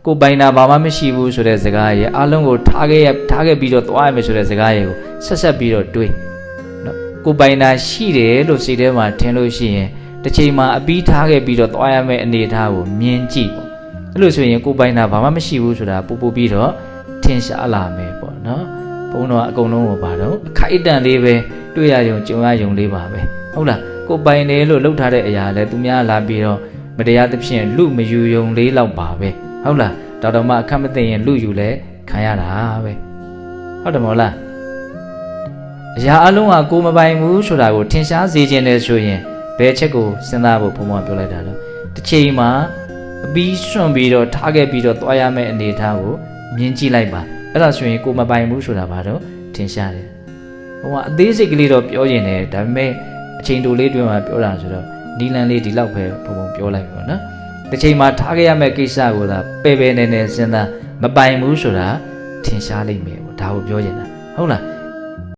ကိုပိုင်နာဘာမှမရှိဘူးဆိုတဲ့စကားရဲ့အားလုံးကိုထားခဲ့ပြီးတော့သွားရမယ်ဆိုတဲ့စကားရဲ့ကိုဆက်ပြီးတော့တွေးနော်ကိုပိုင်နာရှိတယ်လို့စိတ်ထဲမှာထင်လို့ရှိရင်တစ်ချိန်မှာအပြီးထားခဲ့ပြီးတော့သွားရမယ့်အနေအထားကိုမြင်ကြည့်ပေါ့အဲ့လိုဆိုရင်ကိုပိုင်နာဘာမှမရှိဘူးဆိုတာပို့ပြီးတော့ထင်ရှားလာမယ်ပေါ့နော်ဘုန်းတော်ကအကုန်လုံးကိုပါတော့အခိုက်အတန့်လေးပဲတွေ့ရယုံကြုံရယုံလေးပါပဲဟုတ်လားကိုပိုင်တယ်လို့လှုပ်ထားတဲ့အရာလဲသူများလာပြီးတော့မတရားသဖြင့်လူမယူယုံလေးလောက်ပါပဲဟုတ်လားတော်မှအခက်မသိရင်လူယူလဲခံရတာပဲဟုတ်တယ်မဟုတ်လားအရာအလုံးကကိုမပိုင်ဘူးဆိုတာကိုထင်ရှားစေခြင်းလဲဆိုရင်ဘယ်ချက်ကိုစဉ်းစားဖို့ဘုံဘပြောလိုက်တာတော့တစ်ချိန်မှာအပြီးစွန့်ပြီးတော့ထားခဲ့ပြီးတော့သွားရမယ့်အနေအထားကိုမြင်ကြည့်လိုက်ပါအဲ့ဒါဆိုရင်ကိုမပိုင်ဘူးဆိုတာဘာတော့ထင်ရှားတယ်ဘုံကအသေးစိတ်ကလေးတော့ပြောရင်လည်းဒါပေမဲ့အချိန်တိုလေးတွင်မှာပြောတာဆိုတော့နီလန်လေးဒီလောက်ပဲဘုံပြောလိုက်ပါနော်တစ်ချိန်မှာထားခဲ့ရမယ့်ကိစ္စကိုသာပဲနေစဉ်းစားမပိုင်ဘူးဆိုတာထင်ရှားလိမ့်မယ်ပေါ့ဒါကိုပြောချင်တာဟုတ်လား